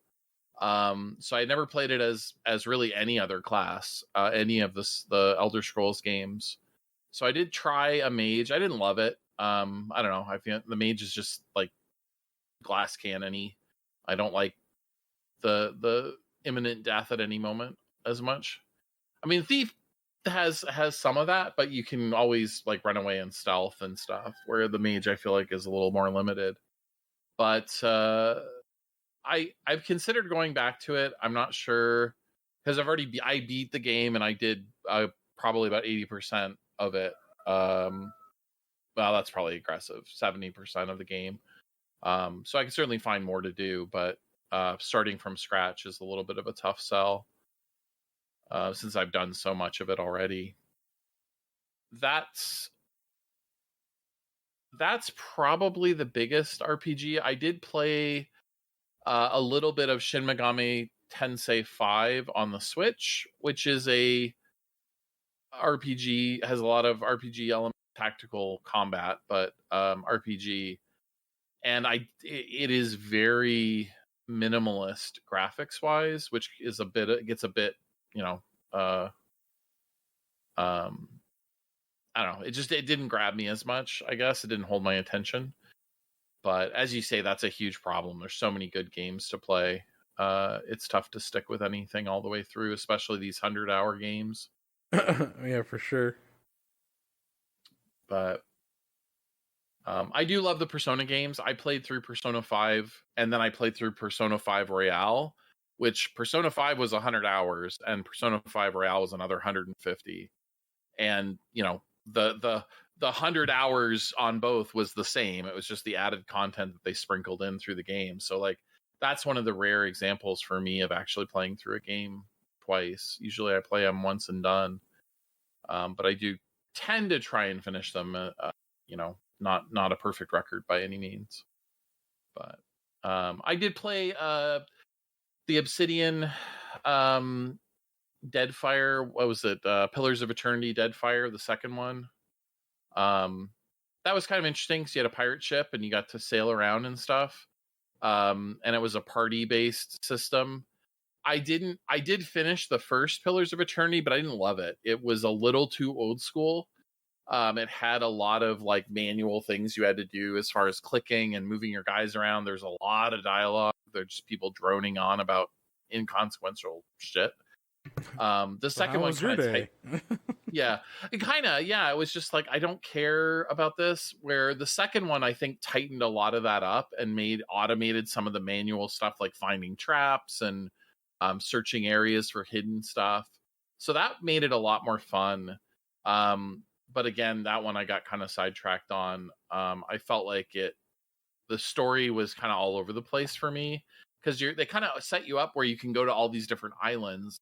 So I never played it as really any other class, any of the Elder Scrolls games. So I did try a mage. I didn't love it. I don't know. I feel the mage is just like glass cannon-y. I don't like the imminent death at any moment as much. I mean, thief has some of that, but you can always like run away and stealth and stuff, where the mage I feel like is a little more limited. But I've considered going back to it. I'm not sure, because I beat the game, and I did probably about 80% of it. Well, that's probably aggressive. 70% of the game. So I can certainly find more to do, but starting from scratch is a little bit of a tough sell, since I've done so much of it already. That's probably the biggest RPG. I did play a little bit of Shin Megami Tensei 5 on the Switch, which is a RPG, has a lot of RPG element, tactical combat, but RPG. And it is very minimalist graphics wise, which is it gets a bit, I don't know. It didn't grab me as much, I guess. It didn't hold my attention. But as you say, that's a huge problem. There's so many good games to play. It's tough to stick with anything all the way through, especially these 100-hour games. Yeah, for sure. But I do love the Persona games. I played through Persona 5, and then I played through Persona 5 Royale, which Persona 5 was 100 hours, and Persona 5 Royale was another 150. And, the 100 hours on both was the same. It was just the added content that they sprinkled in through the game. So, like, that's one of the rare examples for me of actually playing through a game twice. Usually I play them once and done. But I do tend to try and finish them, not a perfect record by any means. But I did play the Obsidian Deadfire. What was it? Pillars of Eternity Deadfire, the second one. That was kind of interesting because you had a pirate ship and you got to sail around and stuff. And it was a party-based system. I did finish the first Pillars of Eternity, but I didn't love it. It was a little too old school. It had a lot of like manual things you had to do as far as clicking and moving your guys around. There's a lot of dialogue. There's just people droning on about inconsequential shit. The second one kind of yeah, it was just like, I don't care about this, where the second one I think tightened a lot of that up and automated some of the manual stuff, like finding traps and searching areas for hidden stuff. So that made it a lot more fun. But again, that one I got kind of sidetracked on. I felt like the story was kind of all over the place for me, because they kind of set you up where you can go to all these different islands,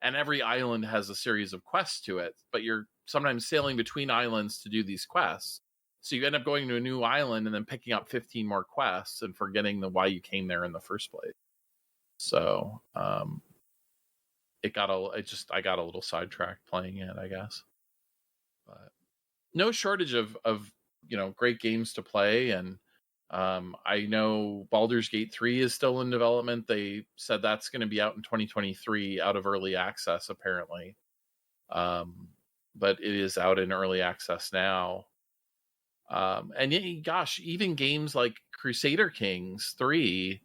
and every island has a series of quests to it, but you're sometimes sailing between islands to do these quests. So you end up going to a new island and then picking up 15 more quests and forgetting why you came there in the first place. So I got a little sidetracked playing it, I guess. But no shortage of great games to play, and I know Baldur's Gate 3 is still in development. They said that's going to be out in 2023, out of early access, apparently. But it is out in early access now. And gosh, even games like Crusader Kings 3,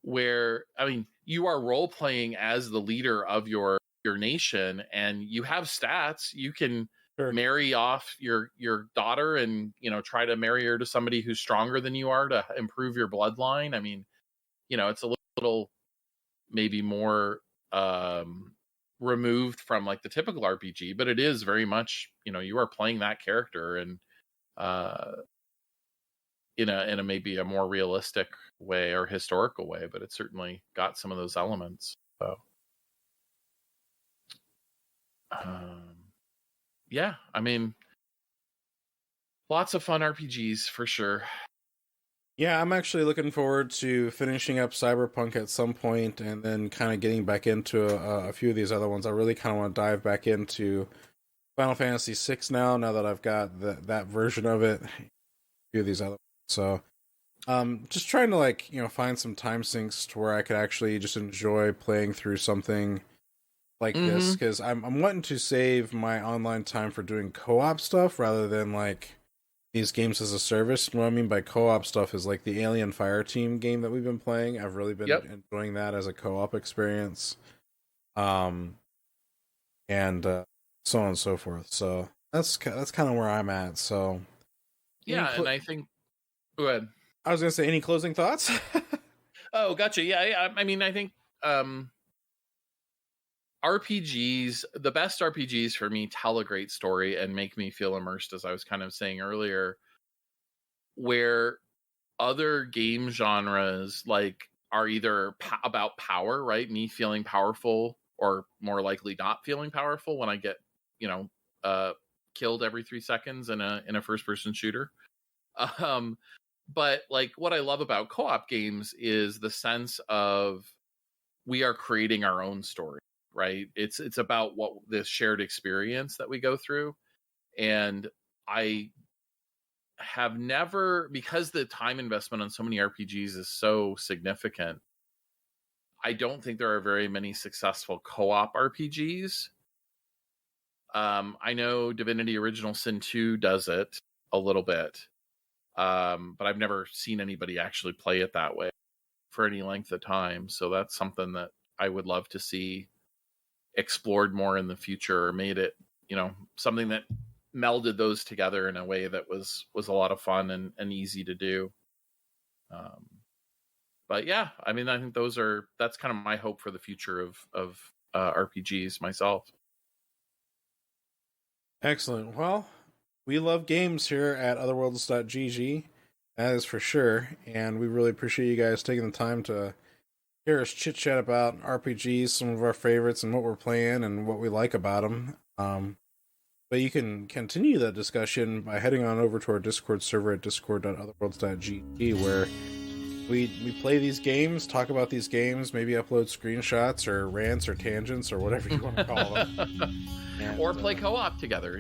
where, I mean, you are role-playing as the leader of your nation, and you have stats. You can marry off your daughter and try to marry her to somebody who's stronger than you are to improve your bloodline. I mean, it's a little maybe more removed from like the typical RPG, but it is very much you are playing that character, and in a maybe a more realistic way or historical way, but it certainly got some of those elements. So yeah, I mean, lots of fun RPGs for sure. Yeah, I'm actually looking forward to finishing up Cyberpunk at some point, and then kind of getting back into a few of these other ones. I really kind of want to dive back into Final Fantasy VI now that I've got that version of it. A few of these other ones. So just trying to find some time sinks to where I could actually just enjoy playing through something like this, because I'm wanting to save my online time for doing co-op stuff rather than these games as a service. What I mean by co-op stuff is like the Alien Fireteam game that we've been playing. I've really been enjoying that as a co-op experience, and so on and so forth. So that's kind of where I'm at. So yeah, and I think, go ahead. I was gonna say, any closing thoughts? Oh, gotcha. Yeah, I mean, I think RPGs, the best RPGs for me, tell a great story and make me feel immersed, as I was kind of saying earlier, where other game genres are either about power, right? Me feeling powerful, or more likely not feeling powerful when I get, killed every 3 seconds in a first person shooter. But what I love about co-op games is the sense of we are creating our own story. Right. It's about this shared experience that we go through. And I have never, because the time investment on so many RPGs is so significant, I don't think there are very many successful co-op RPGs. I know Divinity Original Sin 2 does it a little bit. But I've never seen anybody actually play it that way for any length of time. So that's something that I would love to see explored more in the future, or made it, something that melded those together in a way that was a lot of fun and easy to do. But yeah, I mean, I think that's kind of my hope for the future of RPGs myself. Excellent. Well, we love games here at OtherWorlds.GG, that is for sure, and we really appreciate you guys taking the time to hear us chit-chat about RPGs, some of our favorites, and what we're playing, and what we like about them. But you can continue that discussion by heading on over to our Discord server at discord.otherworlds.gg, where we play these games, talk about these games, maybe upload screenshots or rants or tangents or whatever you want to call them. And, or play co-op together,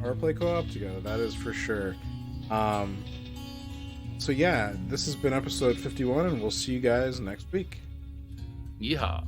or play co-op together, that is for sure. So yeah, this has been episode 51, and we'll see you guys next week. Yeehaw.